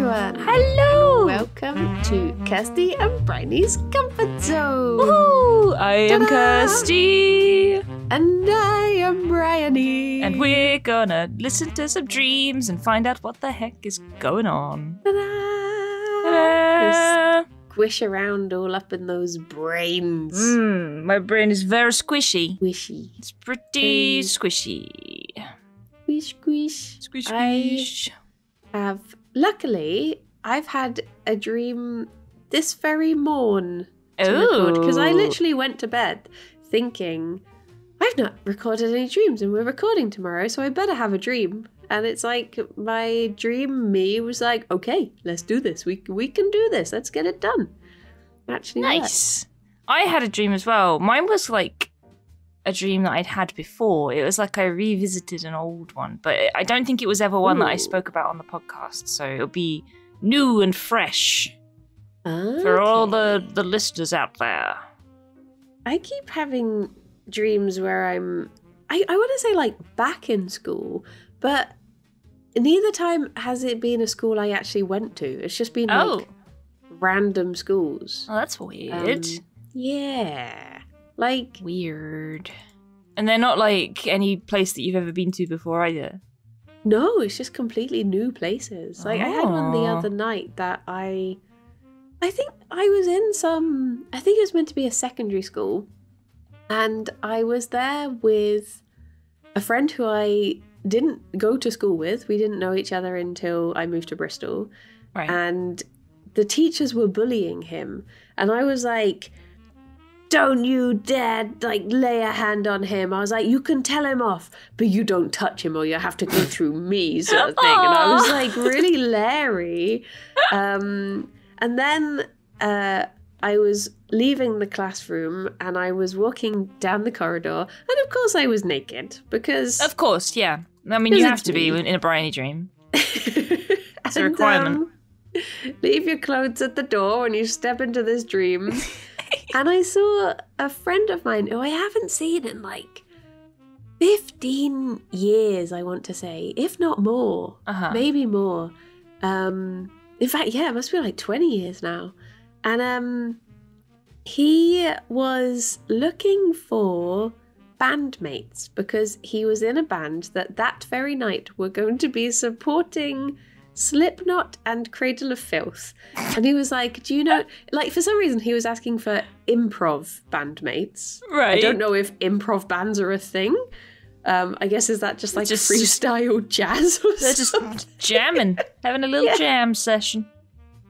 everyone. Hello. And welcome to Kirsty and Briony's Comfort Zone. Woohoo! I am Ta-da! Kirsty. And I am Briony. And we're gonna listen to some dreams and find out what the heck is going on. Ta-da! Ta-da! Squish around all up in those brains. My brain is very squishy. Squishy. It's pretty squishy. Squish, squish. Squish, I squish. Luckily, I've had a dream this very morn to record, because I literally went to bed thinking, I've not recorded any dreams and we're recording tomorrow, so I better have a dream. And it's like my dream me was like, okay, let's do this. We can do this. Let's get it done. Actually, Nice. I had a dream as well. Mine was like a dream that I'd had before. It was like I revisited an old one, but I don't think it was ever one that I spoke about on the podcast. So it'll be new and fresh for all the listeners out there. I keep having dreams where I want to say like back in school, but neither time has it been a school I actually went to. It's just been like random schools. Oh, that's weird. Yeah. Like Weird. And they're not like any place that you've ever been to before either. no, it's just completely new places. Like I had one the other night that I think I was in I think it was meant to be a secondary school, and I was there with a friend who I didn't go to school with. We didn't know each other until I moved to Bristol. Right. And the teachers were bullying him. And I was like, don't you dare like lay a hand on him. I was like, you can tell him off, but you don't touch him or you have to go through me, sort of thing. And I was like really leery. And then I was leaving the classroom and I was walking down the corridor, and of course I was naked because Of course, yeah. I mean, you have to be in a Briony dream. It's a requirement. Leave your clothes at the door when you step into this dream. And I saw a friend of mine who I haven't seen in like 15 years, I want to say, if not more, maybe more. In fact, yeah, it must be like 20 years now. And he was looking for bandmates because he was in a band that very night were going to be supporting Slipknot and Cradle of Filth. And he was like, do you know, like for some reason he was asking for improv bandmates. Right. I don't know if improv bands are a thing. I guess is that just like freestyle jazz or They're something? just jamming, having a little jam session.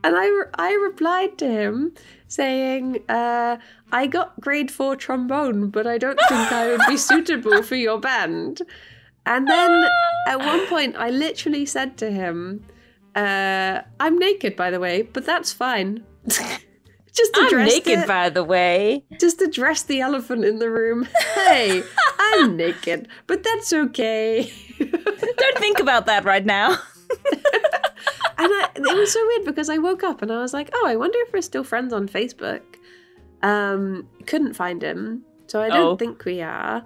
And I replied to him saying, I got grade 4 trombone, but I don't think I would be suitable for your band. And then at one point I literally said to him, I'm naked, by the way, but that's fine. I'm naked, by the way. Just address the elephant in the room. Hey, I'm naked, but that's okay. Don't think about that right now. And it was so weird because I woke up and I was like, oh, I wonder if we're still friends on Facebook. Couldn't find him, so I don't think we are.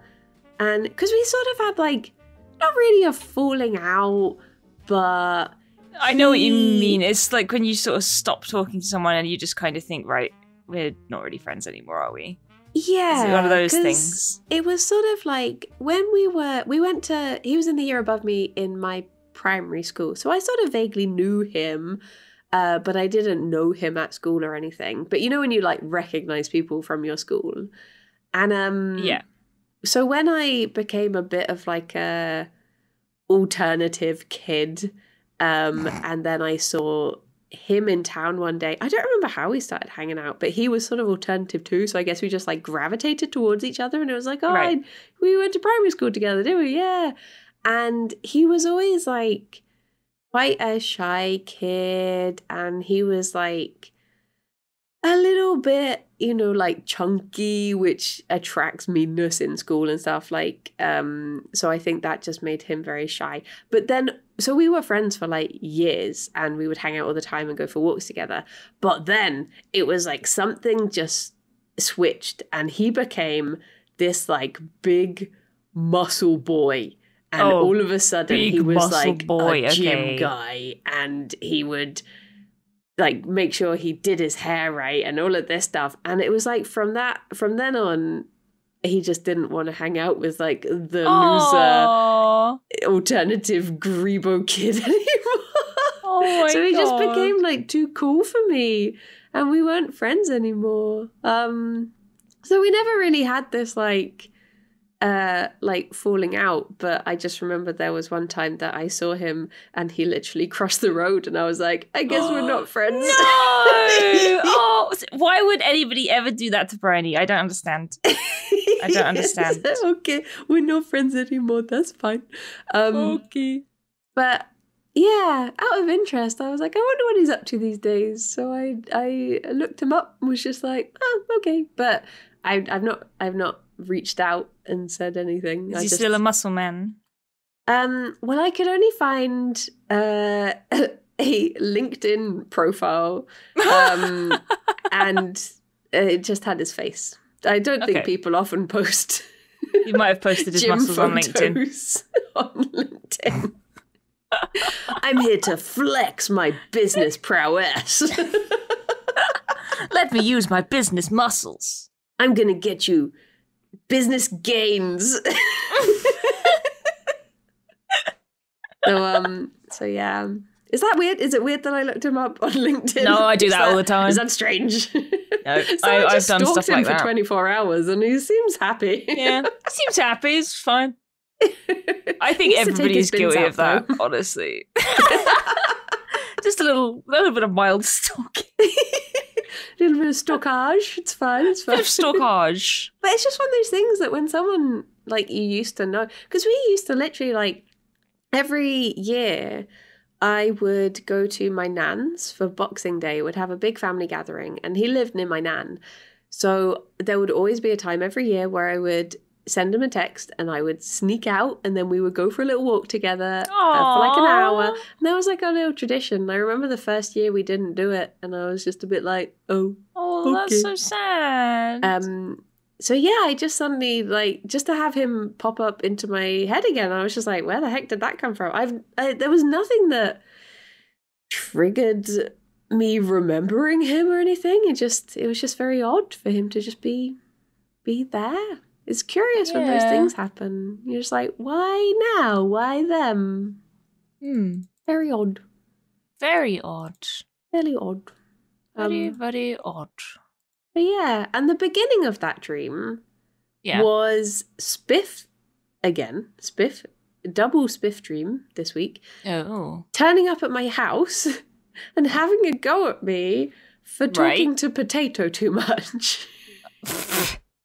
And because we sort of had like, not really a falling out, but... I know what you mean. It's like when you sort of stop talking to someone and you just kind of think, right, we're not really friends anymore, are we? Yeah. It's one of those things. It was sort of like when he was in the year above me in my primary school. So I sort of vaguely knew him, but I didn't know him at school or anything. But you know when you like recognize people from your school? And yeah. So when I became a bit of like a alternative kid, and then I saw him in town one day. I don't remember how we started hanging out, but he was sort of alternative too. So I guess we just like gravitated towards each other, and it was like, oh, we went to primary school together, didn't we? Yeah. And he was always like quite a shy kid, and he was like a little bit, you know, like chunky, which attracts meanness in school and stuff. Like, so I think that just made him very shy. But then, so we were friends for like years and we would hang out all the time and go for walks together. But then it was like something just switched and he became this like big muscle boy. And all of a sudden he was like a gym guy, and he would like make sure he did his hair right and all of this stuff. And it was like from then on, he just didn't want to hang out with like the loser alternative Grebo kid anymore. Oh my So he God. just became like too cool for me, and we weren't friends anymore. So we never really had this like falling out, but I just remember there was one time that I saw him and he literally crossed the road, and I was like, I guess we're not friends. No! Oh, why would anybody ever do that to Briony? I don't understand. I don't understand. Okay, we're not friends anymore. That's fine. Okay. But yeah, out of interest, I was like, I wonder what he's up to these days. So I looked him up and was just like, oh, okay. But I've not reached out and said anything. Is he still a muscle man? Well, I could only find a LinkedIn profile, and it just had his face. I don't think people often post. You might have posted his muscles on LinkedIn. On LinkedIn. I'm here to flex my business prowess. Let me use my business muscles. I'm gonna get you business gains. So yeah. Is that weird? Is it weird that I looked him up on LinkedIn? No, I do that all the time. Is that strange? No, So I've done stuff him like for that. 24 hours and he seems happy. Yeah, he seems happy. It's fine. I think Needs to take everybody's his bins guilty out, of that, though. honestly. Just a little bit of mild stalking. A little bit of stockage. It's fine. It's fine. Bit of stalkage. But it's just one of those things that when someone like you used to know, because we used to literally like every year I would go to my nan's for Boxing Day, would have a big family gathering, and he lived near my nan. So there would always be a time every year where I would send him a text and I would sneak out, and then we would go for a little walk together for like an hour. And that was like our little tradition. I remember the first year we didn't do it, and I was just a bit like, oh, that's so sad. So yeah, I just suddenly like just to have him pop up into my head again. I was just like, where the heck did that come from? There was nothing that triggered me remembering him or anything. It was just very odd for him to just be there. It's curious when those things happen. You're just like, why now? Why them? Very odd. Very odd. Very odd. Very, very odd. But yeah, and the beginning of that dream was Spiff again. Spiff, double Spiff dream this week. Oh. Turning up at my house and having a go at me for talking to Potato too much.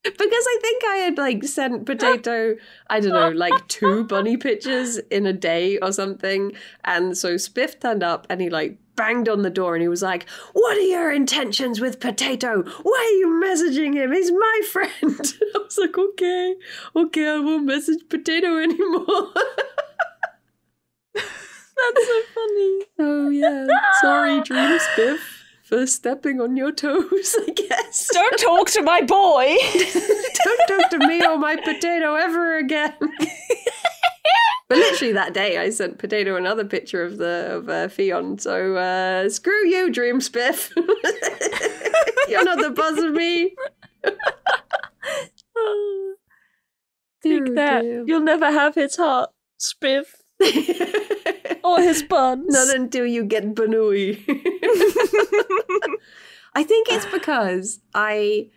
Because I think I had like sent Potato, I don't know, like 2 bunny pictures in a day or something. And so Spiff turned up and he like banged on the door and he was like, what are your intentions with Potato? Why are you messaging him? He's my friend. I was like, okay, I won't message Potato anymore. That's so funny. Oh yeah, sorry Dream Spiff for stepping on your toes, I guess. Don't talk to my boy. Don't talk to me or my Potato ever again. But literally that day, I sent Potato another picture of Fion. So screw you, Dream Spiff. You're not the boss of me. Take that. You'll never have his heart, Spiff. Or his buns. Not until you get Banui. I think it's because I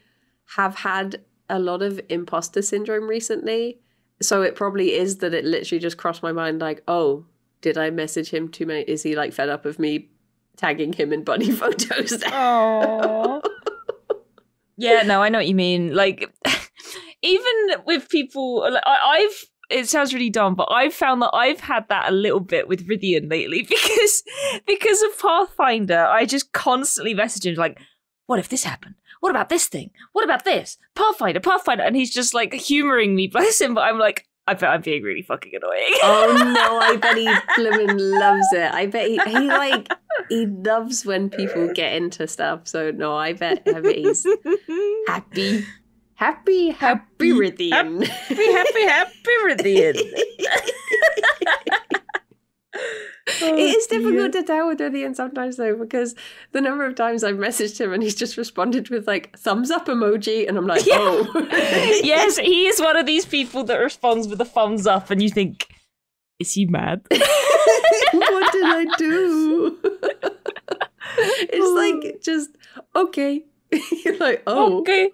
have had a lot of imposter syndrome recently. So it probably is that it literally just crossed my mind like, oh, did I message him too many? Is he like fed up of me tagging him in bunny photos? Aww. Yeah, no, I know what you mean. Like, even with people, it sounds really dumb, but I've found that I've had that a little bit with Rythian lately because of Pathfinder. I just constantly message him like, what if this happened? What about this thing? What about this? Pathfinder. And he's just like humouring me, bless him, but I'm like, I bet I'm being really fucking annoying. Oh no, I bet he blooming loves it. I bet he loves when people get into stuff. So no, I bet he's happy. Happy Rythian. Happy Rythian. It is difficult to tell with Ian sometimes though, because the number of times I've messaged him and he's just responded with like thumbs up emoji, and I'm like, oh. Yes, he is one of these people that responds with a thumbs up, and you think, is he mad? What did I do? It's like just okay. You're like, oh, okay.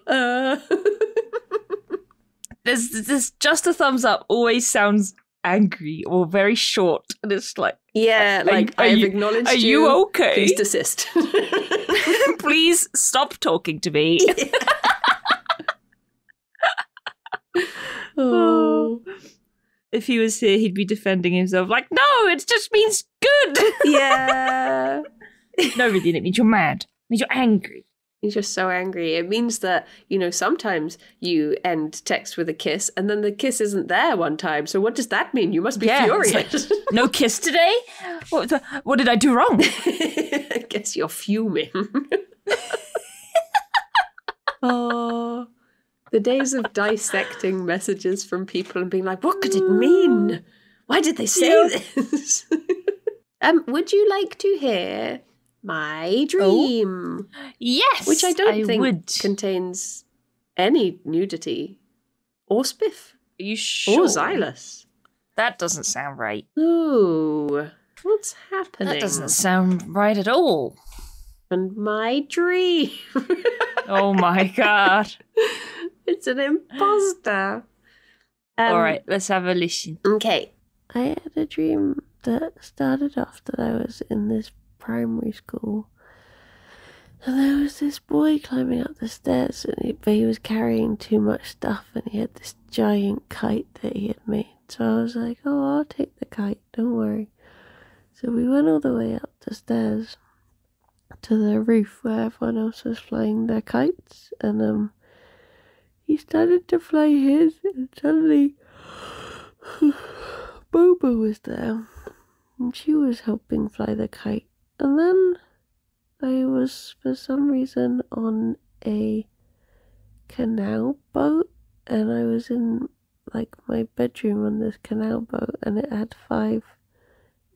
There's just a thumbs up always sounds angry or very short, and it's like, yeah, like I have acknowledged you. Are you okay? Please desist. Please stop talking to me. Oh. If he was here, he'd be defending himself like, no, it just means good. Yeah. No, really, it means you're mad. It means you're angry. He's just so angry. It means that, sometimes you end text with a kiss and then the kiss isn't there one time. So what does that mean? You must be furious. Like, no kiss today? What did I do wrong? I guess you're fuming. Oh, the days of dissecting messages from people and being like, what could it mean? Why did they say this? Would you like to hear my dream? Oh. Yes, which I don't think contains any nudity or spiff. Are you sure? Or Xylus. That doesn't sound right. Ooh, what's happening? That doesn't sound right at all. And my dream. Oh my god. It's an imposter. All right, let's have a listen. Okay. I had a dream that started off that I was in this primary school, and there was this boy climbing up the stairs, but he was carrying too much stuff, and he had this giant kite that he had made. So I was like, oh, I'll take the kite, don't worry. So we went all the way up the stairs to the roof where everyone else was flying their kites, and he started to fly his, and suddenly Boba was there, and she was helping fly the kite. And then I was, for some reason, on a canal boat, and I was in, like, my bedroom on this canal boat, and it had 5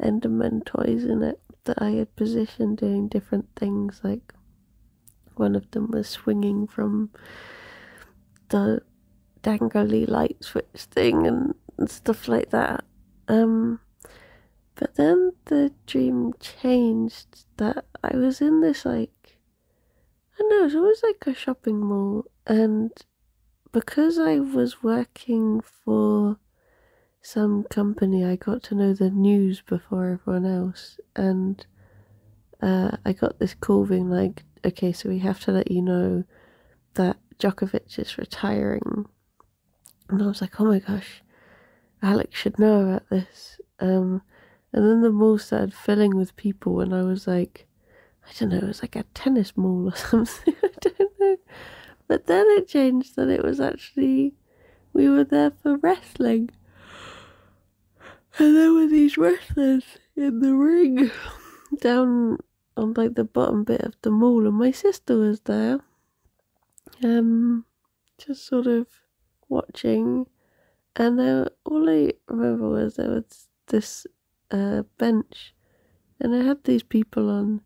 Enderman toys in it that I had positioned doing different things, like, one of them was swinging from the dangly light switch thing and stuff like that. But then the dream changed that I was in this, like, I don't know, it was almost like a shopping mall, and because I was working for some company, I got to know the news before everyone else, and I got this call being like, okay, so we have to let you know that Djokovic is retiring. And I was like, oh my gosh, Alex should know about this. And then the mall started filling with people, and I was like, I don't know, it was like a tennis mall or something, I don't know. But then it changed that it was actually, we were there for wrestling. And there were these wrestlers in the ring down on like the bottom bit of the mall, and my sister was there, just sort of watching. And all I remember was there was this bench, and I had these people on,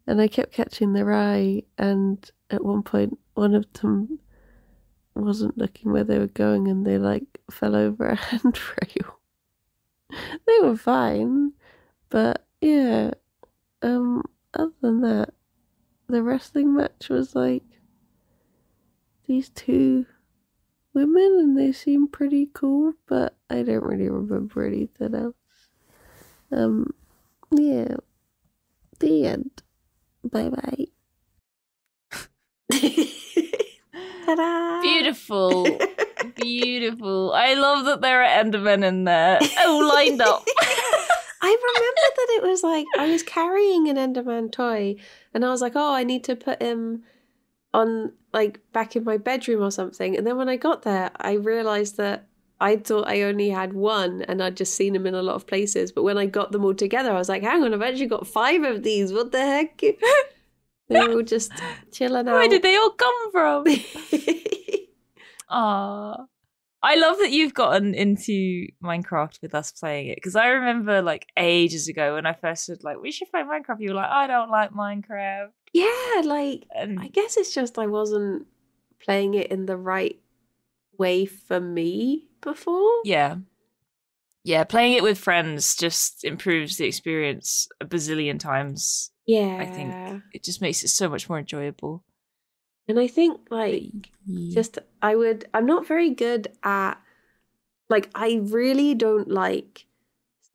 and I kept catching their eye, and at one point one of them wasn't looking where they were going, and they like fell over a handrail. They were fine, but yeah, other than that, the wrestling match was like these 2 women, and they seemed pretty cool, but I don't really remember anything else. Yeah, the end. Bye bye. Ta-da! Beautiful. Beautiful. I love that there are Endermen in there. Oh, lined up. I remember that it was like, I was carrying an Enderman toy, and I was like, oh, I need to put him on, like, back in my bedroom or something. And then when I got there, I realised that I thought I only had one, and I'd just seen him in a lot of places. But when I got them all together, I was like, hang on, I've actually got 5 of these. What the heck? They were all just chilling out. Where did they all come from? Aww. I love that you've gotten into Minecraft with us playing it, because I remember like ages ago when I first said like we should play Minecraft, you were like, I don't like Minecraft. Yeah, like And I guess it's just I wasn't playing it in the right way for me before. yeah, playing it with friends just improves the experience a bazillion times. Yeah. I think it just makes it so much more enjoyable. And I think like I'm not very good at, like, I really don't like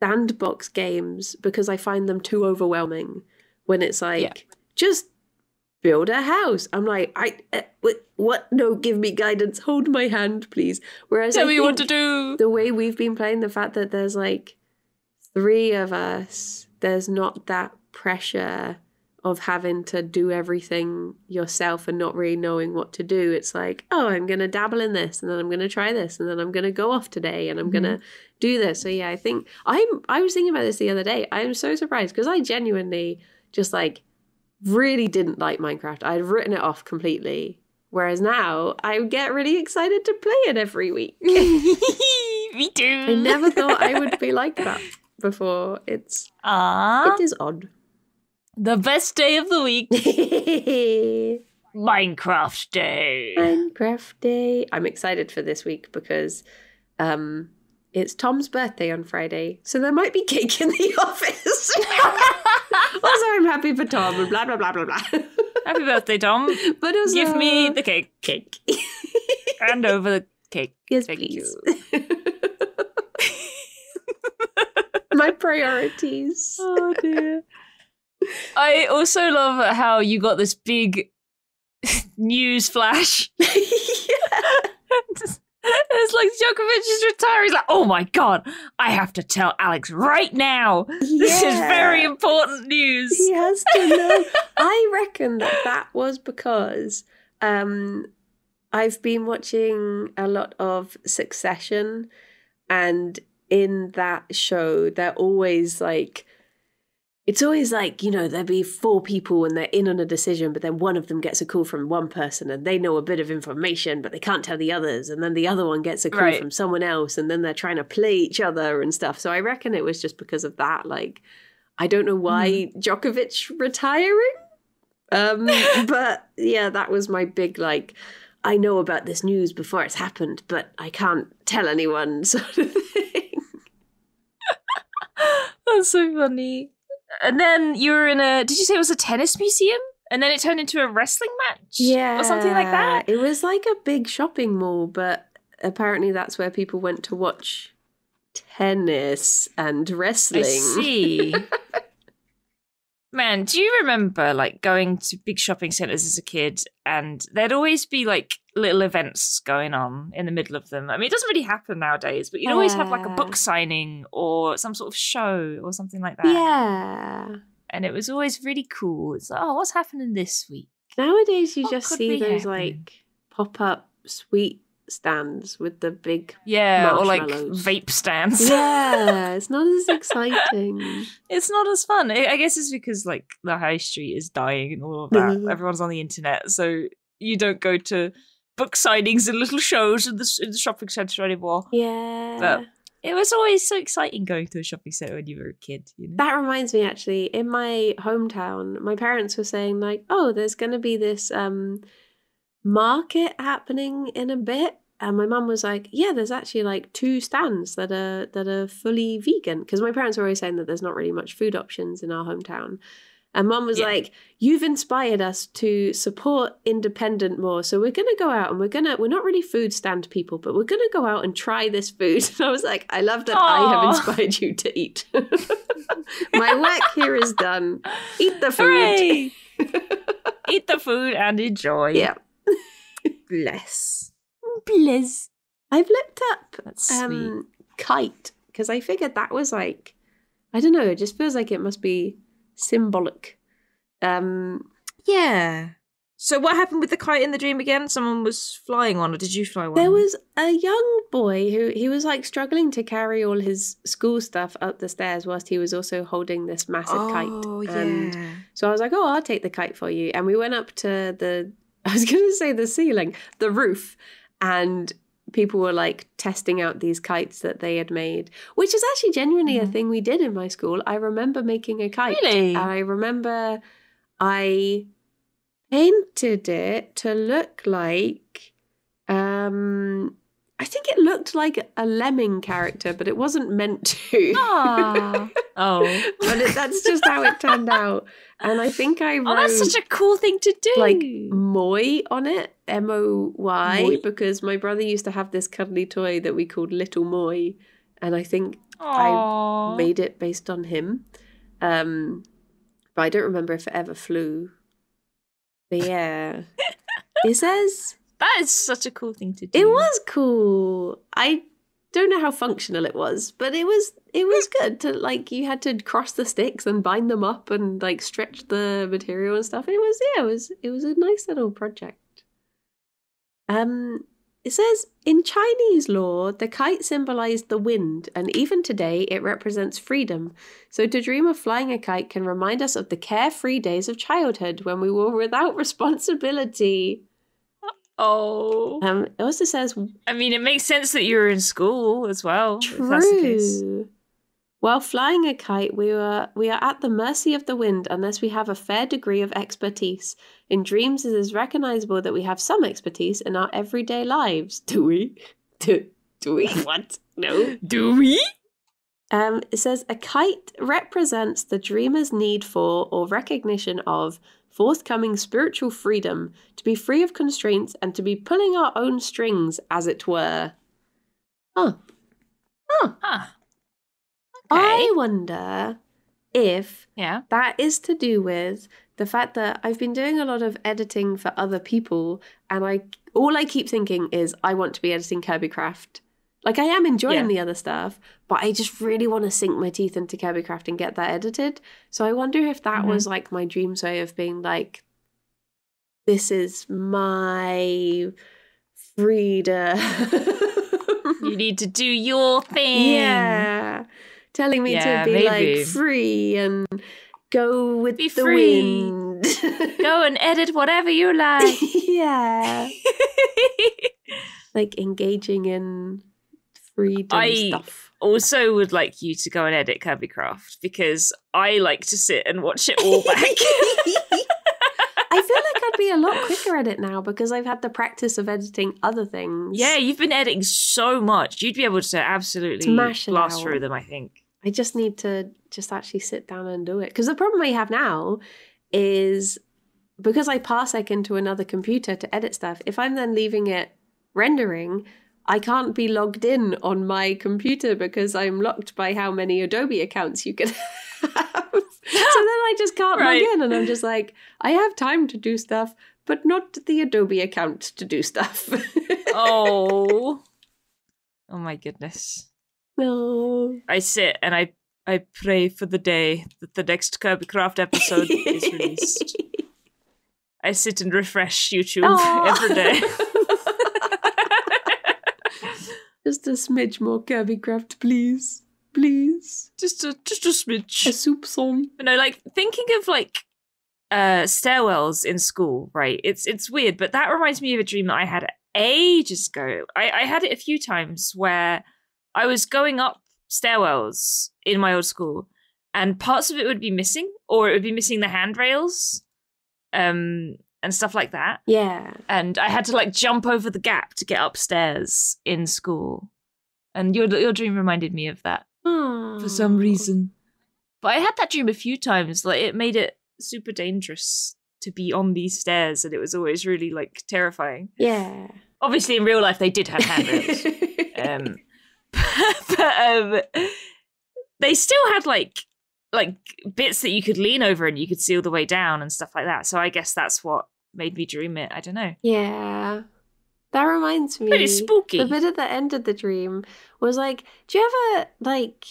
sandbox games because I find them too overwhelming when it's like, just build a house. I'm like, what? No, give me guidance. Hold my hand, please. Whereas Tell me what to do. The way we've been playing, the fact that there's like 3 of us, there's not that pressure of having to do everything yourself and not really knowing what to do. It's like, oh, I'm going to dabble in this and then I'm going to try this and then I'm going to go off today and I'm going to do this. So yeah, I think I was thinking about this the other day. I'm so surprised because I genuinely just like really didn't like Minecraft. I'd written it off completely. Whereas now I get really excited to play it every week. Me too. I never thought I would be like that before. It is odd. The best day of the week. Minecraft Day. Minecraft Day. I'm excited for this week because it's Tom's birthday on Friday, so there might be cake in the office. Also, I'm happy for Tom and blah, blah, blah, blah, blah. Happy birthday, Tom. But also, give me the cake. Cake. Hand over the cake. Yes, Thank please. you. My priorities. Oh, dear. I also love how you got this big news flash. It's like Djokovic is retiring. He's like, oh my God, I have to tell Alex right now. This is very important news. He has to know. I reckon that was because I've been watching a lot of Succession, and in that show, they're always like, it's always like, you know, there'll be 4 people and they're in on a decision, but then one of them gets a call from one person and they know a bit of information, but they can't tell the others. And then the other one gets a call from someone else and then they're trying to play each other and stuff. So I reckon it was just because of that. Like, I don't know why Djokovic retiring. But yeah, that was my big, like, I know about this news before it's happened, but I can't tell anyone sort of thing. That's so funny. And then you were in did you say it was a tennis museum? And then it turned into a wrestling match? Yeah. Or something like that? It was like a big shopping mall, but apparently that's where people went to watch tennis and wrestling. I see. Man, do you remember like going to big shopping centres as a kid and there'd always be like little events going on in the middle of them? I mean, it doesn't really happen nowadays, but you'd always have like a book signing or some sort of show or something like that. Yeah. And it was always really cool. It's like, oh, what's happening this week? Nowadays you just see those like pop-up sweet stands with the big or like marshmallows. vape stands. Yeah, it's not as exciting. It's not as fun. I guess it's because like the high street is dying and all of that. Everyone's on the internet, so you don't go to book signings and little shows in the shopping centre anymore. Yeah. But it was always so exciting going to a shopping centre when you were a kid, you know? That reminds me, actually, in my hometown, my parents were saying like, oh, there's going to be this market happening in a bit. And my mum was like, yeah, there's actually like 2 stands that are fully vegan. Because my parents were always saying that there's not really much food options in our hometown. And Mum was like, you've inspired us to support independent more. So we're going to go out and we're not really food stand people, but we're going to go out and try this food. And I was like, I love that I have inspired you to eat. My work here is done. Eat the food. Hooray! Eat the food and enjoy. Yeah. Bless. I've looked up That's sweet. kite because I figured that was like, I don't know, it just feels like it must be symbolic. Yeah. So what happened with the kite in the dream again? Someone was flying one, or did you fly one? There was a young boy who he was like struggling to carry all his school stuff up the stairs whilst he was also holding this massive kite. And so I was like, oh, I'll take the kite for you. And we went up to the roof. And people were like testing out these kites that they had made, which is actually genuinely a thing we did in my school. I remember making a kite. Really? And I remember I painted it to look like, I think it looked like a lemming character, but it wasn't meant to. Aww. Oh. But that's just how it turned out. And I think I wrote... that's such a cool thing to do. like Moy on it, M-O-Y, Moy? because my brother used to have this cuddly toy that we called Little Moy. And I think I made it based on him. But I don't remember if it ever flew. But yeah. It says... That is such a cool thing to do. It was cool. I don't know how functional it was, but it was good to like you had to cross the sticks and bind them up and like stretch the material and stuff. It was a nice little project. It says in Chinese law, the kite symbolized the wind, and even today it represents freedom. So to dream of flying a kite can remind us of the carefree days of childhood when we were without responsibility. Oh. It also says... I mean, it makes sense that you were in school as well. True. If that's the case. While flying a kite, we are at the mercy of the wind unless we have a fair degree of expertise. In dreams, it is recognizable that we have some expertise in our everyday lives. Do we? Do we? What? No. Do we? It says, a kite represents the dreamer's need for or recognition of forthcoming spiritual freedom, to be free of constraints and to be pulling our own strings, as it were. Oh. Huh. Okay. I wonder if Yeah. that is to do with the fact that I've been doing a lot of editing for other people, and all I keep thinking is I want to be editing Kirby Craft. Like, I am enjoying the other stuff, but I just really want to sink my teeth into Kirby Craft and get that edited. So I wonder if that was, like, my dream's way of being like, this is my freedom. You need to do your thing. Yeah. Telling me to be, maybe. like, free and go with Be the free. wind. Go and edit whatever you like. Yeah. Like, engaging in... freedom stuff. Also would like you to go and edit Kirby Craft because I like to sit and watch it all back. I feel like I'd be a lot quicker at it now because I've had the practice of editing other things. Yeah, you've been editing so much. You'd be able to absolutely Smash it blast out. through them, I think. I just need to just actually sit down and do it. Because the problem I have now is because I parsec into another computer to edit stuff, if I'm then leaving it rendering, I can't be logged in on my computer because I'm locked by how many Adobe accounts you can have. So then I just can't log in, and I'm just like, I have time to do stuff, but not the Adobe account to do stuff. Oh my goodness. No. I sit and I pray for the day that the next Kirby Craft episode is released. I sit and refresh YouTube every day. Just a smidge more Kirby Craft, please. Please. Just a smidge. A soup song. But no, like thinking of like stairwells in school, right? It's weird, but that reminds me of a dream that I had ages ago. I had it a few times where I was going up stairwells in my old school, and parts of it would be missing, or it would be missing the handrails, and stuff like that. Yeah. And I had to like jump over the gap to get upstairs in school. And your dream reminded me of that for some reason. But I had that dream a few times. Like it made it super dangerous to be on these stairs, and it was always really like terrifying. Yeah. Obviously, in real life, they did have handrails. but they still had like bits that you could lean over and you could see all the way down and stuff like that. So I guess that's what made me dream it. I don't know. Yeah. That reminds me. Pretty spooky. The bit at the end of the dream was like, do you ever like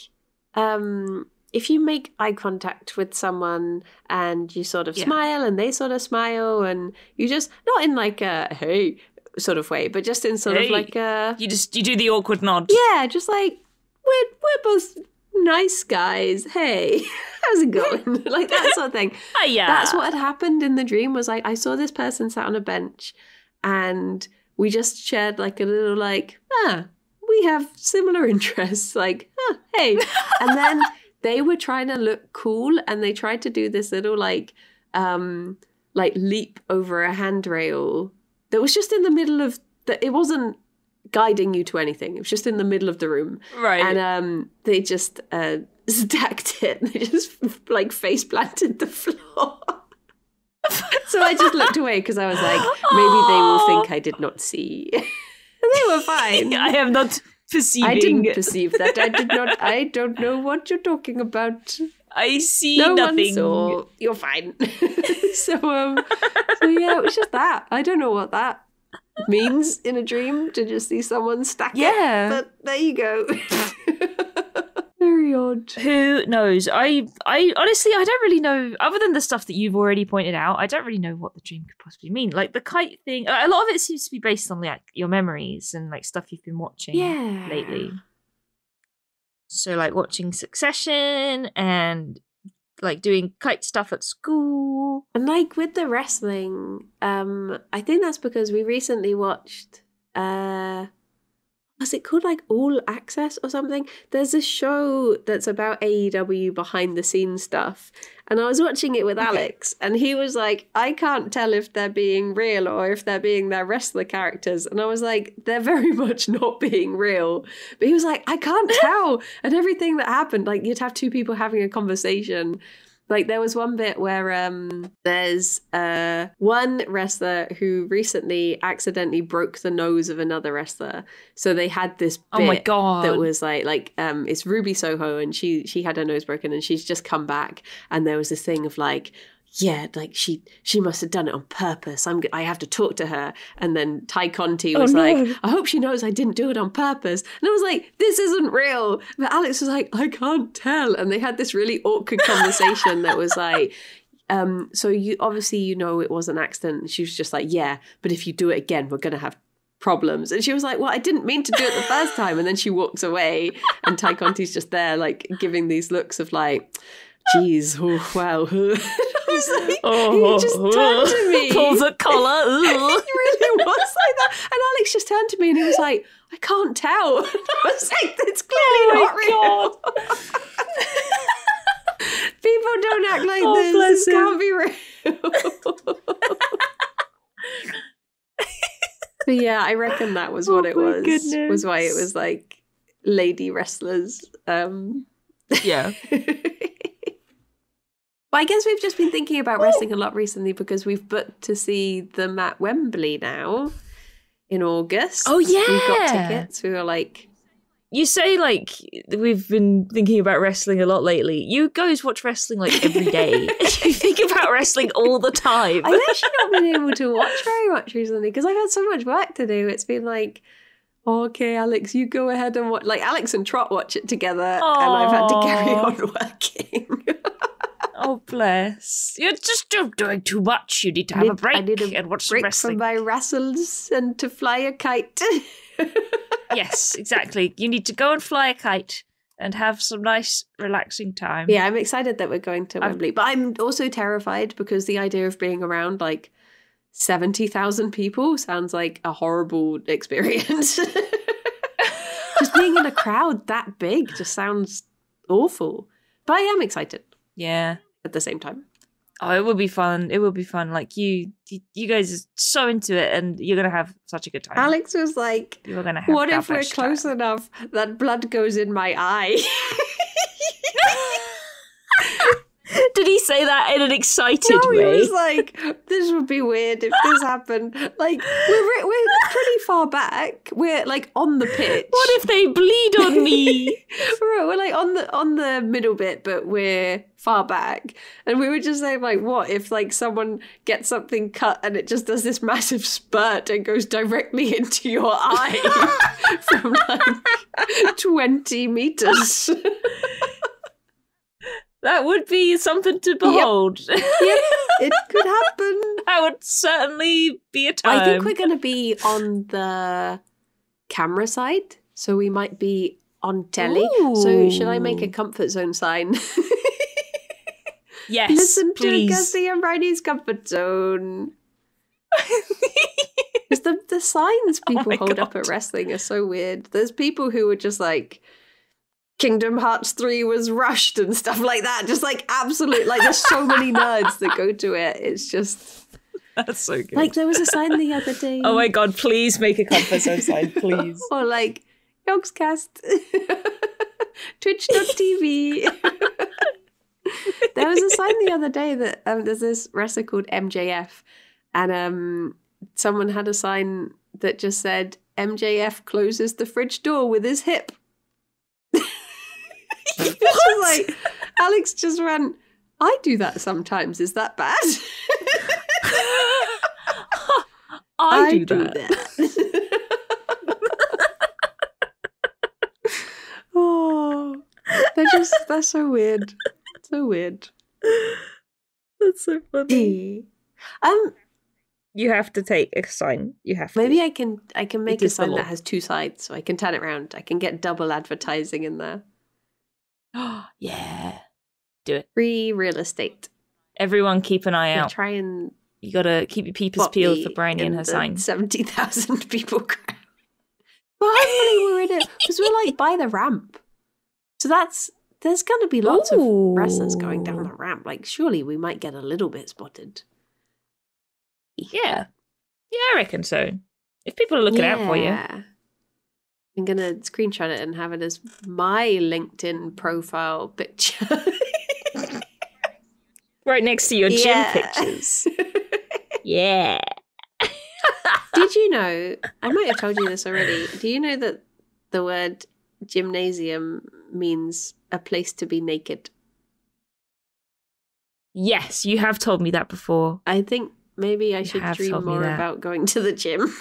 if you make eye contact with someone and you sort of smile and they sort of smile and you just not in like a hey sort of way, but just in sort of like a you do the awkward nod. Yeah, just like we're both nice guys. Hey, how's it going? Like that sort of thing. Yeah. That's what had happened in the dream was like I saw this person sat on a bench and we just shared like a little like, we have similar interests. Like, hey. And then they were trying to look cool, and they tried to do this little like leap over a handrail that was just in the middle of it wasn't guiding you to anything. It was just in the middle of the room. Right. And they just stacked it. They just like face planted the floor. So I just looked away because I was like, maybe they will think I did not see. And they were fine. I am not perceiving. I didn't perceive that. I did not. I don't know what you're talking about. I see No nothing. one saw. You're fine. So yeah, it was just that. I don't know what that means in a dream, to just see someone stack it. But there you go. Very odd. Who knows? I honestly, I don't really know, other than the stuff that you've already pointed out, I don't really know what the dream could possibly mean. Like the kite thing, a lot of it seems to be based on like your memories and like stuff you've been watching lately. So like watching Succession and like doing kite stuff at school. And like with the wrestling, I think that's because we recently watched was it called like All Access or something? There's a show that's about AEW behind the scenes stuff. And I was watching it with Alex, and he was like, I can't tell if they're being real or if they're being their wrestler characters. And I was like, they're very much not being real. But he was like, I can't tell. And everything that happened, like you'd have two people having a conversation. Like there was one bit where there's one wrestler who recently accidentally broke the nose of another wrestler. So they had this bit oh my God. that was like it's Ruby Soho, and she had her nose broken, and she's just come back, and there was this thing of like, yeah, like she must have done it on purpose. I have to talk to her. And then Ty Conti was like, I hope she knows I didn't do it on purpose. And I was like, this isn't real. But Alex was like, I can't tell. And they had this really awkward conversation that was like, so you obviously you know it was an accident. And she was just like, yeah, but if you do it again, we're going to have problems. And she was like, well, I didn't mean to do it the first time. And then she walks away, and Ty Conti's just there like giving these looks of like, geez, oh, wow. Like, he just turned to me. Pulls a collar. It really was like that. And Alex just turned to me and he was like, I can't tell. And I was like, it's clearly not real. People don't act like this. This can't be real. But yeah, I reckon that was what it was. Goodness. Was why it was like lady wrestlers. Yeah. But I guess we've just been thinking about wrestling a lot recently because we've booked to see them at Wembley now in August. Oh, yeah. We've got tickets. We were like... You say, like, we've been thinking about wrestling a lot lately. You guys watch wrestling, like, every day. You think about wrestling all the time. I've actually not been able to watch very much recently because I've had so much work to do. It's been like... Okay, Alex, you go ahead and watch... Like, Alex and Trot watch it together, Aww. and I've had to carry on working. Oh, bless. You're just doing too much. You need to have a break and watch some break wrestling. from my wrestles and to fly a kite. Yes, exactly. You need to go and fly a kite and have some nice, relaxing time. Yeah, I'm excited that we're going to Wembley. But I'm also terrified because the idea of being around, like, 70,000 people sounds like a horrible experience. Just being in a crowd that big just sounds awful. But I am excited. Yeah. At the same time. Oh, it will be fun. It will be fun. Like you guys are so into it, and you're gonna have such a good time. Alex was like, "You're gonna have. What if we're close enough that blood goes in my eye?" Did he say that in an excited way? No, he was like, this would be weird if this happened. Like, we're pretty far back. We're like on the pitch. What if they bleed on me? We're like on the middle bit, but we're far back. And we were just saying, like, what if like someone gets something cut and it just does this massive spurt and goes directly into your eye from like 20 meters? That would be something to behold. Yep, it could happen. That would certainly be a time. I think we're going to be on the camera side, so we might be on telly. Ooh. So should I make a comfort zone sign? Yes, Listen please. to Kirsty and Briony's comfort zone. Because the signs people my hold up God. at wrestling are so weird. There's people who are just like, Kingdom Hearts 3 was rushed and stuff like that. Just like absolute, like there's so many nerds that go to it. It's just... That's so good. Like there was a sign the other day. Oh my God, please make a Comfort Zone sign, please. Or like, Yogscast. Twitch.tv. There was a sign the other day that there's this wrestler called MJF, and someone had a sign that just said MJF closes the fridge door with his hip. What? Like, Alex just ran, I do that sometimes. Is that bad? I do that. Oh, they're so weird. So weird. That's so funny. You have to take a sign. You have to. Maybe I can make a is the sign law. that has two sides, so I can turn it around. I can get double advertising in there. Yeah. Do it. Free real estate. Everyone keep an eye I'll out. try and You gotta keep your peepers spot peeled me for Briony and in her the sign. 70,000 people crowd. But hopefully we're in it because we're like by the ramp. So there's gonna be lots of wrestlers going down the ramp. Like surely we might get a little bit spotted. Yeah. Yeah, I reckon so. If people are looking out for you. I'm gonna screenshot it and have it as my LinkedIn profile picture. Right next to your gym Yeah. pictures. Yeah. Did you know, I might have told you this already, do you know that the word gymnasium means a place to be naked? Yes, you have told me that before. I think maybe I should have dream told me more that. about going to the gym.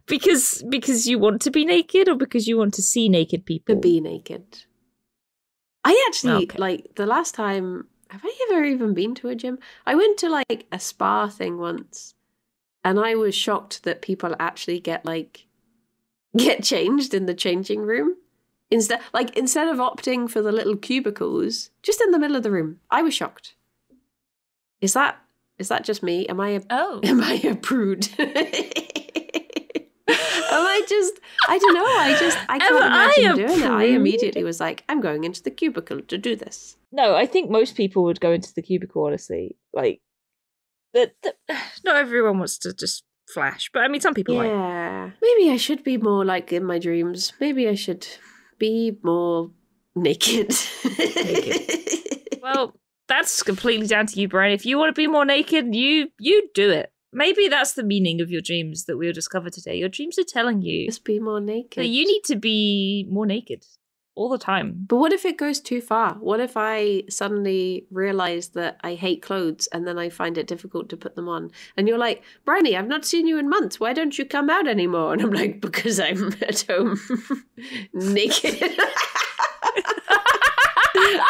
Because you want to be naked or because you want to see naked people? To be naked. I actually, Okay. like, the last time, have I ever even been to a gym? I went to, like, a spa thing once, and I was shocked that people actually get changed in the changing room. Instead of opting for the little cubicles, just in the middle of the room. I was shocked. Is that just me? Am I a prude? I don't know. I can't imagine doing it. I immediately was like, I'm going into the cubicle to do this. No, I think most people would go into the cubicle, honestly. Like, not everyone wants to just flash, but I mean, some people might. Yeah. Maybe I should be more like in my dreams. Maybe I should be more naked. Well, that's completely down to you, Brian. If you want to be more naked, you do it. Maybe that's the meaning of your dreams that we'll discover today. Your dreams are telling you Just be more naked. that you need to be more naked all the time. But what if it goes too far? What if I suddenly realize that I hate clothes and then I find it difficult to put them on? And you're like, Bryony, I've not seen you in months. Why don't you come out anymore? And I'm like, because I'm at home naked.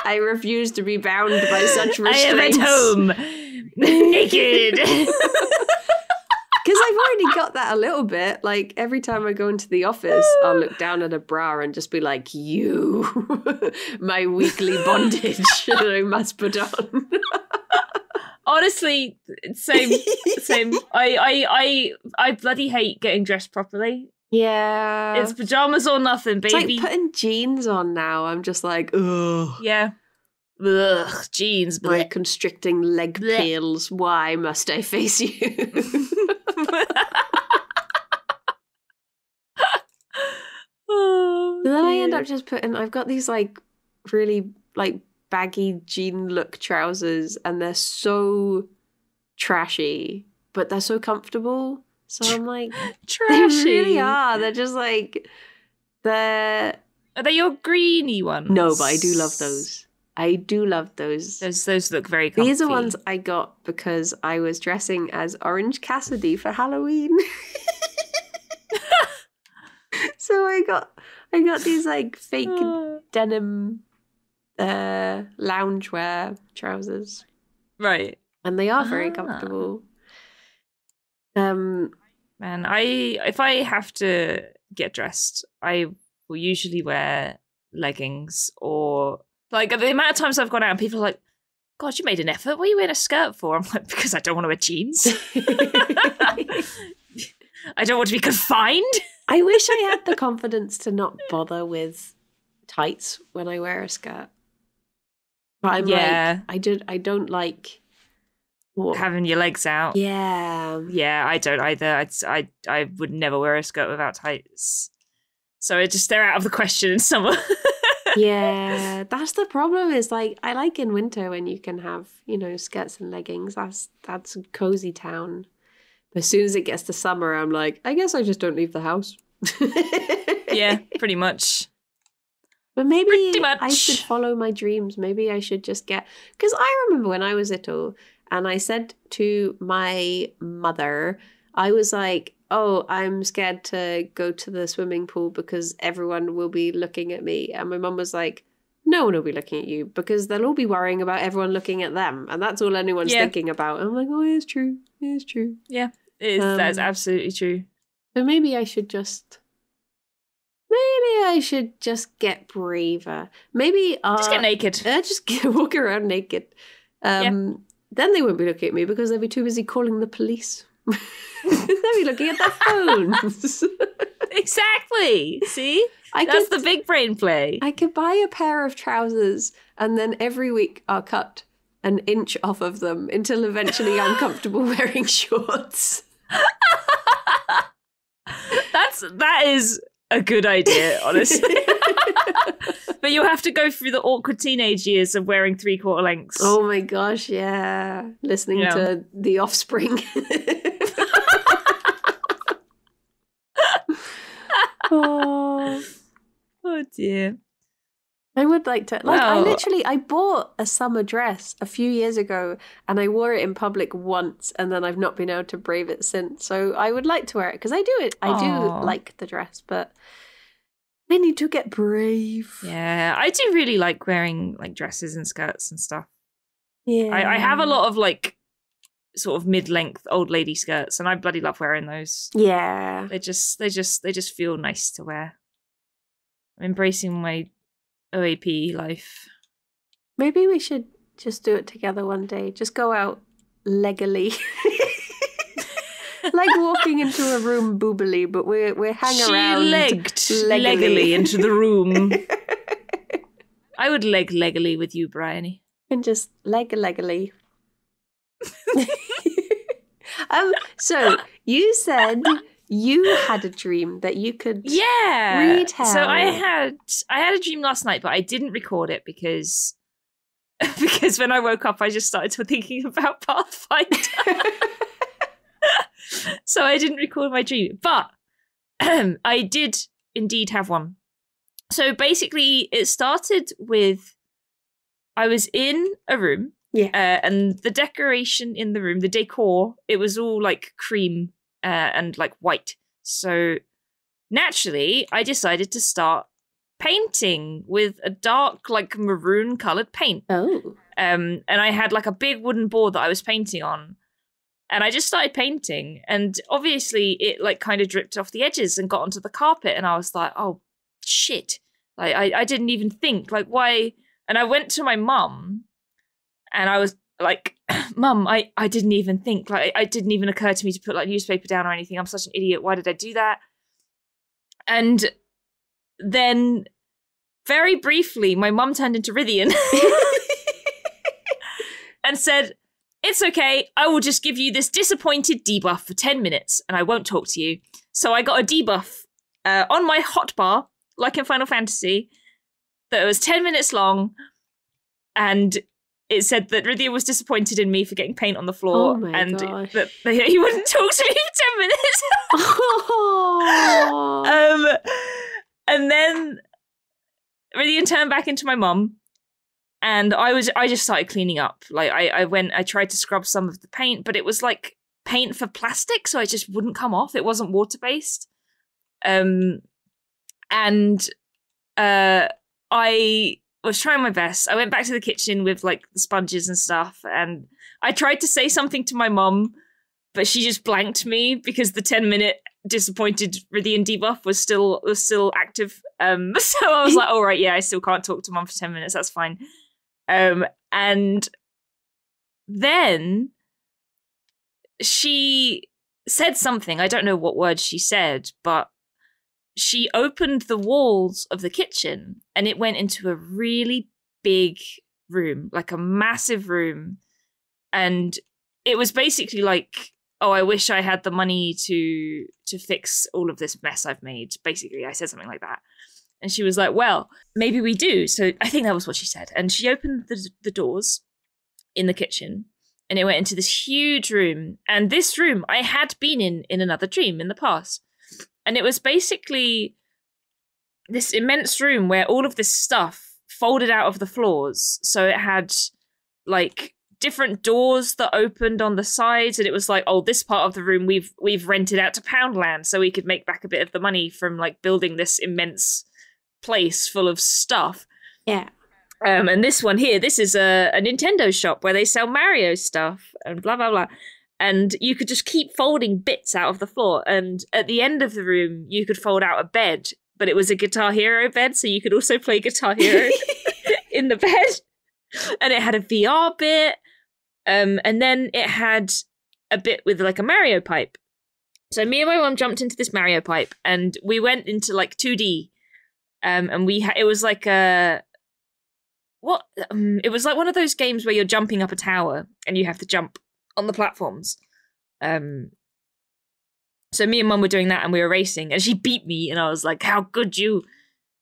I refuse to be bound by such restraints. I am at home naked. Because I've already got that a little bit. Like, every time I go into the office, I'll look down at a bra and just be like, you, my weekly bondage that I must put on. Honestly, same. I bloody hate getting dressed properly. Yeah. It's pajamas or nothing, baby. It's like putting jeans on now. I'm just like, ugh. Yeah. Ugh, jeans. My bleh. constricting leg Bleh. peels. Why must I face you? Oh, But then I end dear. up just putting, I've got these like really like baggy jean look trousers and they're so trashy, but they're so comfortable. So I'm like, Trashy. they really are. They're just like, they're... Are they your greeny ones? No, but I do love those. I do love those. Those look very comfy. These are ones I got because I was dressing as Orange Cassidy for Halloween. So I got these like fake denim loungewear trousers. Right. And they are very comfortable. Man, if I have to get dressed, I will usually wear leggings or like the amount of times I've gone out and people are like, God, you made an effort. What are you wearing a skirt for? I'm like, because I don't want to wear jeans. I don't want to be confined. I wish I had the confidence to not bother with tights when I wear a skirt. But I'm like, I don't like having your legs out. Yeah. Yeah, I don't either. I would never wear a skirt without tights. So they're out of the question in summer. Yeah, that's the problem. Is like I like in winter when you can have, skirts and leggings. That's a cozy town. But as soon as it gets to summer, I'm like, I guess I just don't leave the house. Yeah, pretty much. But maybe I should follow my dreams. Maybe I should just because I remember when I was little and I said to my mother, I was like, oh, I'm scared to go to the swimming pool because everyone will be looking at me. And my mum was like, no one will be looking at you because they'll all be worrying about everyone looking at them. And that's all anyone's thinking about. And I'm like, oh, it's true. It's true. Yeah, it is. That's absolutely true. So maybe I should just get braver. Maybe just get naked. Just walk around naked. Then they won't be looking at me because they'll be too busy calling the police. They'll be looking at their phones. Exactly. See? That's the big brain play. I could buy a pair of trousers and then every week I'll cut an inch off of them until eventually I'm comfortable wearing shorts. That is a good idea, honestly. But you'll have to go through the awkward teenage years of wearing 3/4 lengths. Oh my gosh, yeah. Listening to The Offspring. Oh dear. I would like to I bought a summer dress a few years ago and I wore it in public once and then I've not been able to brave it since. So I would like to wear it because I do like the dress, but I need to get brave. Yeah, I do really like wearing like dresses and skirts and stuff. Yeah. I have a lot of like sort of mid-length old lady skirts and I bloody love wearing those. Yeah. They just feel nice to wear. I'm embracing my OAP life. Maybe we should just do it together one day. Just go out leggily. Like walking into a room boobily, but we're hanging around. She legged leggily into the room. I would leggily with you, Briony. And just leggily. So you said you had a dream that you could retell. So I had a dream last night, but I didn't record it because when I woke up, I just started thinking about Pathfinder. So I didn't record my dream, but I did indeed have one. So basically, it started with I was in a room. Yeah. And the decoration in the room, the decor, it was all like cream and like white. So naturally, I decided to start painting with a dark, like maroon colored paint. Oh. And I had like a big wooden board that I was painting on. And I just started painting. And obviously, it like kind of dripped off the edges and got onto the carpet. And I was like, oh, shit. Like, I didn't even think, like, why? And I went to my mum. And I was like, Mum, I didn't even think, like, it didn't even occur to me to put like newspaper down or anything. I'm such an idiot. Why did I do that? And then very briefly, my mum turned into Rythian and said, it's okay. I will just give you this disappointed debuff for 10 minutes and I won't talk to you. So I got a debuff on my hotbar, like in Final Fantasy, that was 10 minutes long. And it said that Rythian was disappointed in me for getting paint on the floor and that he wouldn't talk to me for 10 minutes. And then Rythian turned back into my mum and I just started cleaning up. Like I tried to scrub some of the paint, but it was like paint for plastic, so it just wouldn't come off. It wasn't water-based. I was trying my best. I went back to the kitchen with like the sponges and stuff, and I tried to say something to my mum, but she just blanked me because the 10-minute disappointed Rythian debuff was still active. So I was like, all right, yeah, I still can't talk to mum for 10 minutes. That's fine. And then she said something. I don't know what word she said, but she opened the walls of the kitchen and it went into a really big room, like a massive room. And it was basically like, oh, I wish I had the money to fix all of this mess I've made. Basically, I said something like that. And she was like, well, maybe we do. So I think that was what she said. And she opened the doors in the kitchen and it went into this huge room. And this room I had been in another dream in the past. And it was basically this immense room where all of this stuff folded out of the floors. So it had like different doors that opened on the sides. And it was like, oh, this part of the room we've rented out to Poundland so we could make back a bit of the money from like building this immense place full of stuff. Yeah. And this one here, this is a Nintendo shop where they sell Mario stuff and blah, blah, blah. And you could just keep folding bits out of the floor. And at the end of the room, you could fold out a bed, but it was a Guitar Hero bed, so you could also play Guitar Hero in the bed. And it had a VR bit. And then it had a bit with like a Mario pipe. So me and my mum jumped into this Mario pipe and we went into like 2D. And it was like it was like one of those games where you're jumping up a tower and you have to jump on the platforms. So me and Mum were doing that and we were racing and she beat me and I was like, how could you?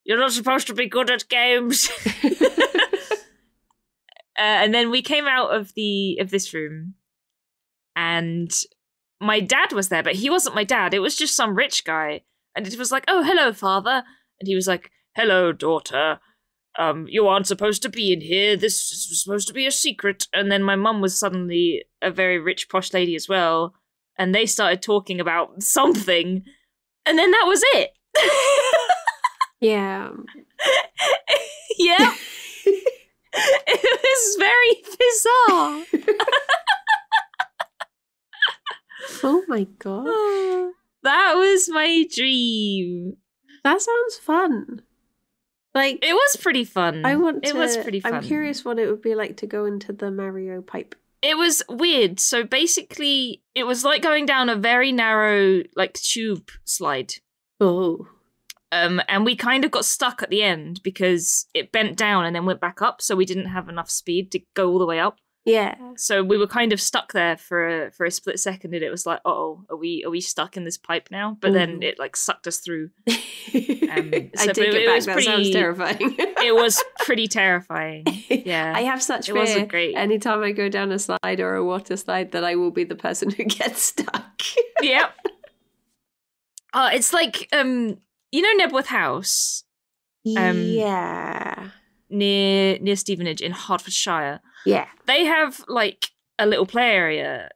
You're not supposed to be good at games. And then we came out of this room and my dad was there, but he wasn't my dad. It was just some rich guy. And it was like, oh, hello, father. And he was like, hello, daughter. You aren't supposed to be in here. This is supposed to be a secret. And then my mum was suddenly a very rich, posh lady as well. And they started talking about something. And then that was it. Yeah. Yeah. It was very bizarre. Oh my god. That was my dream. That sounds fun. Like, it was pretty fun. It was pretty fun. I'm curious what it would be like to go into the Mario pipe. It was weird. So basically, it was like going down a very narrow, like, tube slide. Oh. And we kind of got stuck at the end because it bent down and then went back up, so we didn't have enough speed to go all the way up. Yeah. So we were kind of stuck there for a split second, and it was like, uh-oh, are we stuck in this pipe now? But then it like sucked us through. I take it back. That sounds terrifying. It was pretty terrifying. Yeah, I have such fear. It wasn't great. Anytime I go down a slide or a water slide, that I will be the person who gets stuck. Yep. It's like you know Nebworth House. Yeah. Near Stevenage in Hertfordshire. Yeah. They have like a little play area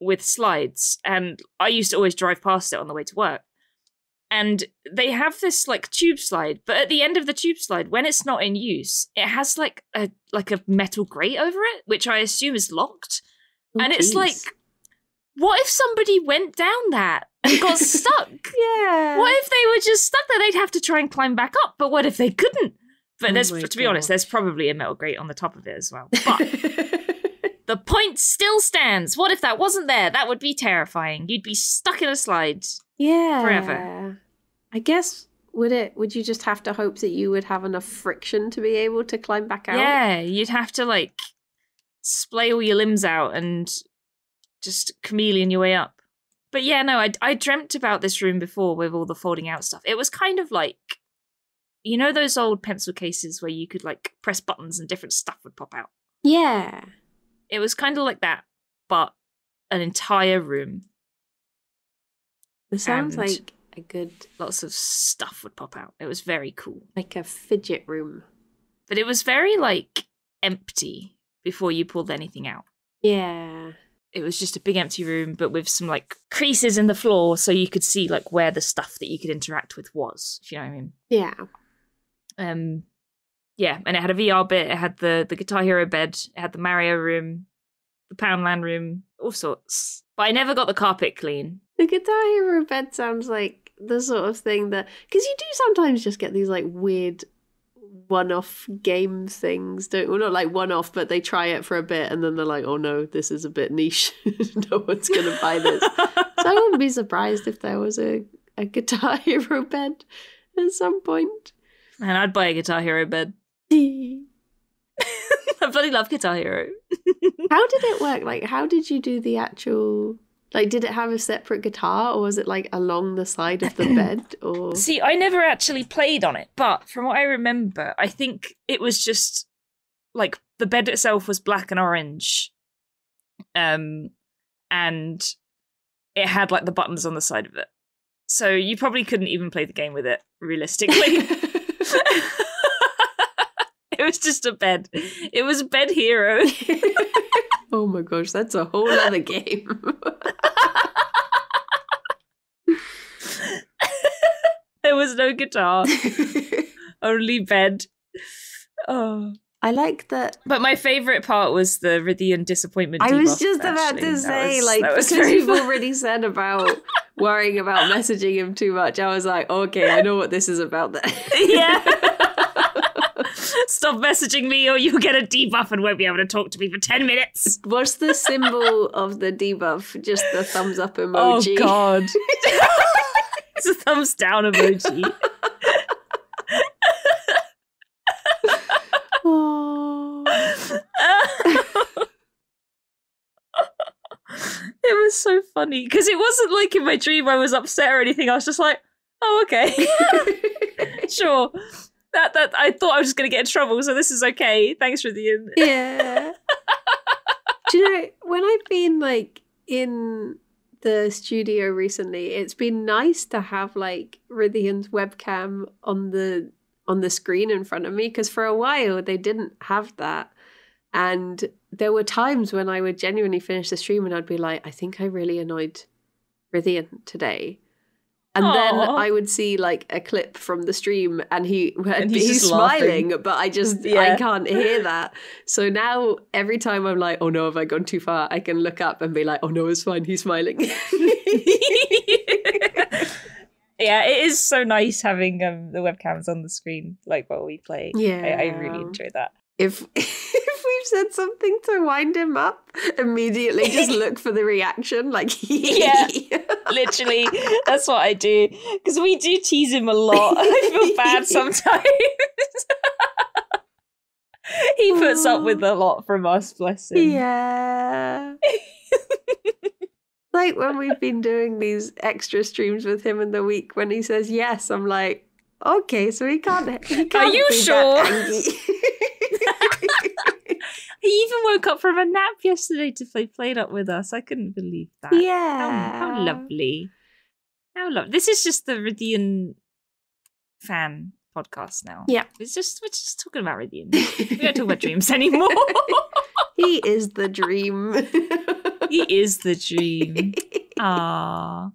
with slides, and I used to always drive past it on the way to work. And they have this like tube slide, but at the end of the tube slide, when it's not in use, it has like a metal grate over it, which I assume is locked. Oh, and it's like, what if somebody went down that and got stuck? Yeah. What if they were just stuck there? They'd have to try and climb back up, but what if they couldn't? But to be honest, there's probably a metal grate on the top of it as well. But the point still stands. What if that wasn't there? That would be terrifying. You'd be stuck in a slide. Yeah. Forever. I guess, would you just have to hope that you would have enough friction to be able to climb back out? Yeah, you'd have to like splay all your limbs out and just chameleon your way up. But yeah, no, I dreamt about this room before with all the folding out stuff. It was kind of like, you know those old pencil cases where you could like press buttons and different stuff would pop out? Yeah. It was kind of like that, but an entire room. It sounds And like a good, lots of stuff would pop out. It was very cool. like a fidget room. But it was very like empty before you pulled anything out. Yeah. It was just a big empty room, but with some like creases in the floor so you could see like where the stuff that you could interact with was, if you know what I mean. Yeah. Yeah, and it had a VR bit, it had the Guitar Hero bed, it had the Mario room, the Poundland room, all sorts. But I never got the carpet clean. The Guitar Hero bed sounds like the sort of thing that, because you do sometimes just get these like weird one-off game things. Well, not like one-off, but they try it for a bit and then they're like, oh no, this is a bit niche. No one's going to buy this. So I wouldn't be surprised if there was a Guitar Hero bed at some point. And I'd buy a Guitar Hero bed. I bloody love Guitar Hero. How did it work? Like, how did you do the actual... Like, did it have a separate guitar, or was it, like, along the side of the bed? Or See, I never actually played on it, but from what I remember, I think it was just, like, the bed itself was black and orange. And it had, like, the buttons on the side of it. So you probably couldn't even play the game with it, realistically. It was just a bed. It was Bed Hero. Oh my gosh, that's a whole other game. There was no guitar. Only bed. Oh. I like that. But my favourite part was the Rythian disappointment debuff. I was just about to say, because you've already said about worrying about messaging him too much, I was like, okay, I know what this is about then. Yeah. Stop messaging me or you'll get a debuff and won't be able to talk to me for 10 minutes. What's the symbol of the debuff? Just the thumbs up emoji. Oh, God. It's a thumbs down emoji. Oh. It was so funny because it wasn't like in my dream I was upset or anything. I was just like, oh, okay. Sure. That I thought I was just going to get in trouble, so this is okay. Thanks, Rythian. Yeah. Do you know, when I've been, like, in the studio recently, it's been nice to have, like, Rythian's webcam on the screen in front of me, because for a while they didn't have that. And there were times when I would genuinely finish the stream and I'd be like, I think I really annoyed Rythian today. And then I would see, like, a clip from the stream and he's smiling, laughing. But I can't hear that. So now every time I'm like, oh no, have I gone too far? I can look up and be like, oh no, it's fine, he's smiling. Yeah, it is so nice having the webcams on the screen, like, while we play. Yeah. I really enjoy that. If we've said something to wind him up, immediately just look for the reaction. Like, yeah, literally, that's what I do. Because we do tease him a lot. I feel bad sometimes. He puts up with a lot from us, bless him. Yeah. Like when we've been doing these extra streams with him in the week, when he says yes, I'm like, okay, so he can't Are you be sure? that angry. He even woke up from a nap yesterday to play Up with us. I couldn't believe that. Yeah. How lovely. How lovely. This is just the Rythian fan podcast now. Yeah. We're just talking about Rythian. We don't talk about dreams anymore. He is the dream. He is the dream. Ah.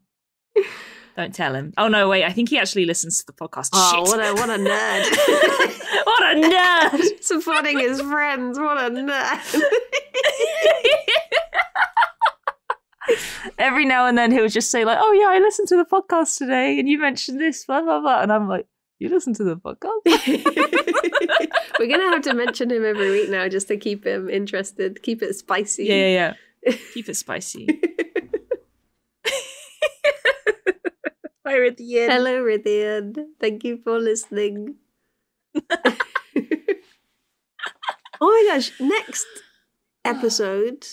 Don't tell him. Oh no, wait, I think he actually listens to the podcast. Oh, Shit. what a nerd. What a nerd. Supporting his friends. What a nerd. Every now and then he'll just say, like, oh yeah, I listened to the podcast today and you mentioned this, blah, blah, blah. And I'm like, you listen to the podcast? We're going to have to mention him every week now just to keep him interested, keep it spicy. Yeah. Keep it spicy. Hi, Rythian. Hello, Rythian. Thank you for listening. Oh my gosh, next episode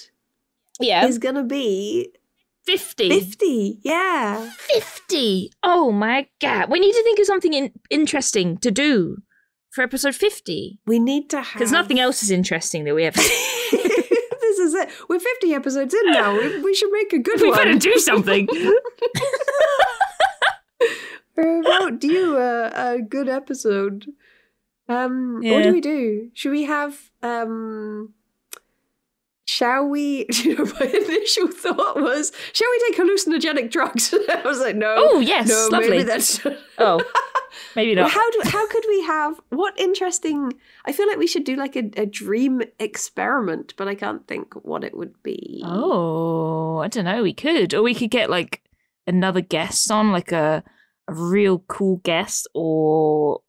is going to be 50. 50, yeah. 50. Oh my God. We need to think of something interesting to do for episode 50. We need to have... Because nothing else is interesting that we have. This is it. We're 50 episodes in now. We should make a good one. We better do something. We're about due a good episode. What do we do? Should we have... Shall we... You know, my initial thought was, shall we take hallucinogenic drugs? I was like, no. Oh, yes, no, lovely. Maybe that's... Oh, maybe not. How could we have... What interesting... I feel like we should do like a dream experiment, but I can't think what it would be. Oh, I don't know. We could. Or we could get like another guest on, like a real cool guest, or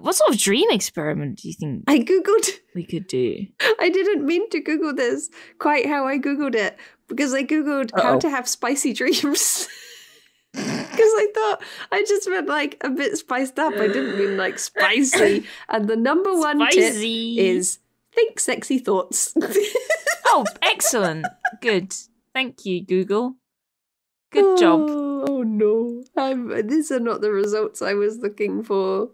What sort of dream experiment do you think I googled. we could do? I didn't mean to Google this quite how I googled it, because I googled how to have spicy dreams. Because I thought I just meant like a bit spiced up. I didn't mean like spicy. And the number one tip is think sexy thoughts. Oh, excellent. Good. Thank you, Google. Good job. Oh no. These are not the results I was looking for.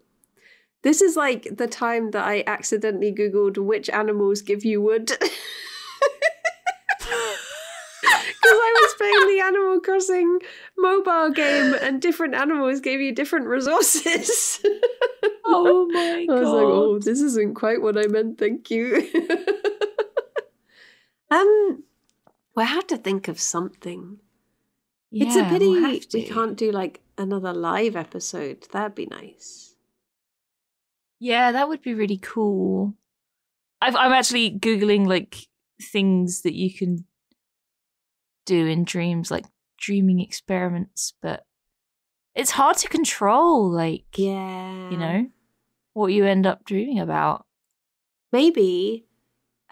This is like the time that I accidentally Googled which animals give you wood. Because I was playing the Animal Crossing mobile game and different animals gave you different resources. Oh my God. I was like, oh, this isn't quite what I meant, thank you. We'll have to think of something. Yeah, It's a pity we'll have to. we can't do like another live episode. That'd be nice. Yeah, that would be really cool. I'm actually Googling like things that you can do in dreams, like dreaming experiments, but it's hard to control, like, Yeah. you know, what you end up dreaming about. Maybe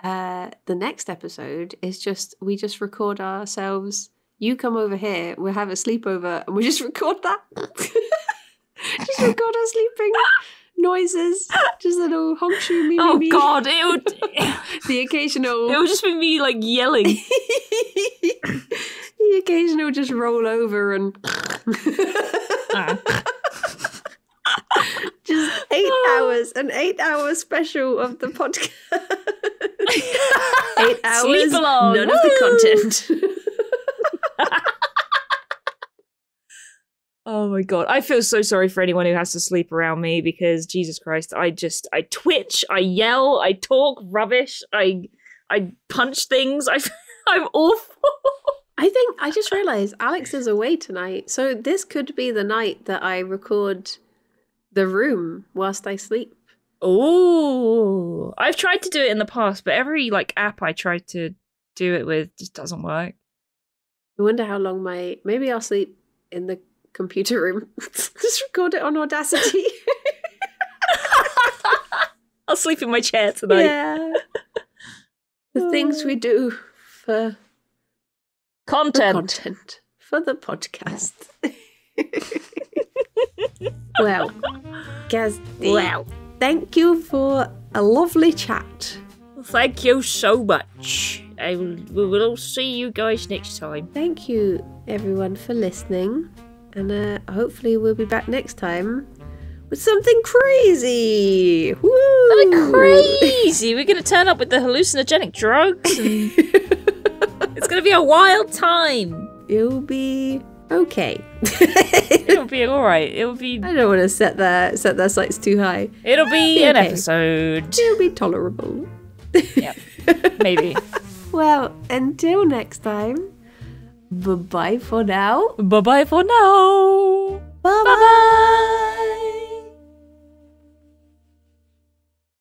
the next episode is we just record ourselves. You come over here, we'll have a sleepover, and we just record that. Just record our sleeping noises. Just a little honk shoo me. Oh me. God, it would. The occasional. It would just be me like yelling. The occasional just roll over and. Just 8 hours, an 8-hour special of the podcast. 8 hours, Sleep along. none of the content. Oh my God. I feel so sorry for anyone who has to sleep around me because Jesus Christ, I twitch, I yell, I talk rubbish, I punch things. I'm awful. I just realised Alex is away tonight, so this could be the night that I record the room whilst I sleep. Oh, I've tried to do it in the past, but every like app I tried to do it with just doesn't work. I wonder how long maybe I'll sleep in the computer room. Just record it on Audacity. I'll sleep in my chair tonight. Yeah. The things we do for Content. For the podcast. Well, Kirsty, thank you for a lovely chat. Thank you so much. We will see you guys next time. Thank you, everyone, for listening. And hopefully we'll be back next time with something crazy. Woo! Something crazy. We're going to turn up with the hallucinogenic drugs. And it's going to be a wild time. It'll be okay. It'll be all right. It'll be. I don't want to set their sights too high. It'll be an okay. episode. It'll be tolerable. Yeah, maybe. Well, until next time. Bye-bye for now. Bye-bye for now.